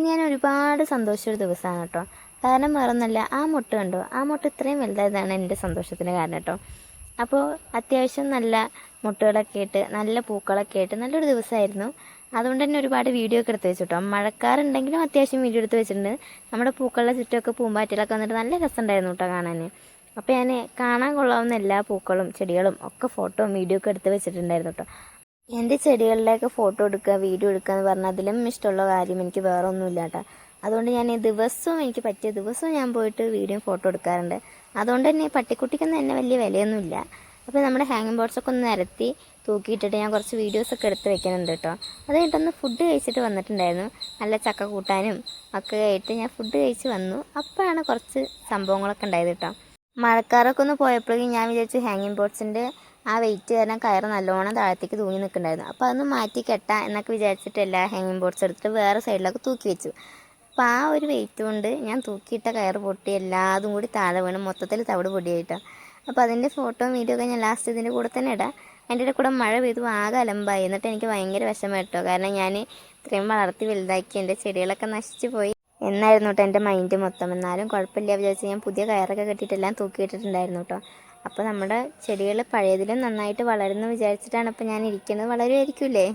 ഇന്ന് ഞാൻ ഒരുപാട് സന്തോഷിച്ചൊരു ദിവസമാണ് കേട്ടോ. കാരണം വേറൊന്നുമല്ല, ആ മുട്ട കണ്ടോ, ആ മുട്ട ഇത്രയും വലുതായതാണ് എൻ്റെ സന്തോഷത്തിന് കാരണം കേട്ടോ. അപ്പോൾ അത്യാവശ്യം നല്ല മുട്ടുകളൊക്കെ ഇട്ട് നല്ല പൂക്കളൊക്കെ ആയിട്ട് നല്ലൊരു ദിവസമായിരുന്നു. അതുകൊണ്ട് തന്നെ ഒരുപാട് വീഡിയോ ഒക്കെ എടുത്ത് വെച്ചു കേട്ടോ. മഴക്കാറുണ്ടെങ്കിലും അത്യാവശ്യം വീഡിയോ എടുത്ത് വെച്ചിട്ടുണ്ട്. നമ്മുടെ പൂക്കളുടെ ചുറ്റുമൊക്കെ പൂമ്പാറ്റകളൊക്കെ വന്നിട്ട് നല്ല രസമുണ്ടായിരുന്നു കേട്ടോ കാണാൻ. അപ്പോൾ ഞാൻ കാണാൻ കൊള്ളാവുന്ന എല്ലാ പൂക്കളും ചെടികളും ഒക്കെ ഫോട്ടോയും വീഡിയോ ഒക്കെ എടുത്ത് വെച്ചിട്ടുണ്ടായിരുന്നു കേട്ടോ. എൻ്റെ ചെടികളിലേക്ക് ഫോട്ടോ എടുക്കുക വീഡിയോ എടുക്കുക എന്ന് പറഞ്ഞാൽ അതിലും ഇഷ്ടമുള്ള കാര്യം എനിക്ക് വേറെ ഒന്നുമില്ല കേട്ടോ. അതുകൊണ്ട് ഞാൻ ദിവസവും എനിക്ക് പറ്റിയ ദിവസവും ഞാൻ പോയിട്ട് വീഡിയോയും ഫോട്ടോ എടുക്കാറുണ്ട്. അതുകൊണ്ട് തന്നെ പട്ടിക്കുട്ടിക്കൊന്നും തന്നെ വലിയ വിലയൊന്നുമില്ല. അപ്പോൾ നമ്മുടെ ഹാങ്ങിങ് ബോർഡ്സൊക്കെ ഒന്ന് നിരത്തി തൂക്കിയിട്ടിട്ട് ഞാൻ കുറച്ച് വീഡിയോസൊക്കെ എടുത്ത് വെക്കുന്നുണ്ട് കേട്ടോ. അത് കഴിഞ്ഞിട്ടൊന്ന് ഫുഡ് കഴിച്ചിട്ട് വന്നിട്ടുണ്ടായിരുന്നു. നല്ല ചക്ക കൂട്ടാനും ഒക്കെ ആയിട്ട് ഞാൻ ഫുഡ് കഴിച്ച് വന്നു. അപ്പോഴാണ് കുറച്ച് സംഭവങ്ങളൊക്കെ ഉണ്ടായത് കേട്ടോ. മഴക്കാറൊക്കെ ഒന്ന് പോയപ്പോഴേക്കും ഞാൻ വിചാരിച്ചു ഹാങ്ങിങ് ബോർഡ്സിൻ്റെ ആ വെയിറ്റ് കാരണം കയറ് നല്ലോണം താഴത്തേക്ക് തൂങ്ങി നിൽക്കുന്നുണ്ടായിരുന്നു. അപ്പോൾ അതൊന്ന് മാറ്റി കെട്ടാം എന്നൊക്കെ വിചാരിച്ചിട്ട് എല്ലാ ഹാങ്ങിങ് ബോർഡ്സ് എടുത്തിട്ട് വേറെ സൈഡിലൊക്കെ തൂക്കി വെച്ചു. അപ്പോൾ ആ ഒരു വെയിറ്റ് കൊണ്ട് ഞാൻ തൂക്കിയിട്ട കയറ് പൊട്ടി എല്ലാതും കൂടി താഴെ വീണ് മൊത്തത്തിൽ തവിട് പൊടിയായിട്ടാണ്. അപ്പോൾ അതിൻ്റെ ഫോട്ടോയും വീഡിയോ ഒക്കെ ഞാൻ ലാസ്റ്റ് ഇതിൻ്റെ കൂടെ തന്നെ ഇടാം. എൻ്റെ ഇടയിൽ കൂടെ മഴ പെയ്തു ആകെ അലമ്പായി. എന്നിട്ട് എനിക്ക് ഭയങ്കര വിഷമമായിട്ടോ. കാരണം ഞാൻ ഇത്രയും വളർത്തി വലുതാക്കി എൻ്റെ ചെടികളൊക്കെ നശിച്ചു പോയി എന്നായിരുന്നു കേട്ടോ എൻ്റെ മൈൻഡ് മൊത്തം. എന്നാലും കുഴപ്പമില്ല വിചാരിച്ച് ഞാൻ പുതിയ കയറൊക്കെ കെട്ടിയിട്ടെല്ലാം തൂക്കിയിട്ടിട്ടുണ്ടായിരുന്നു കേട്ടോ. അപ്പോൾ നമ്മുടെ ചെടികൾ പഴയതിലും നന്നായിട്ട് വളരുമെന്ന് വിചാരിച്ചിട്ടാണ് ഇപ്പോൾ ഞാൻ ഇരിക്കുന്നത്. വളരുമായിരിക്കില്ലേ?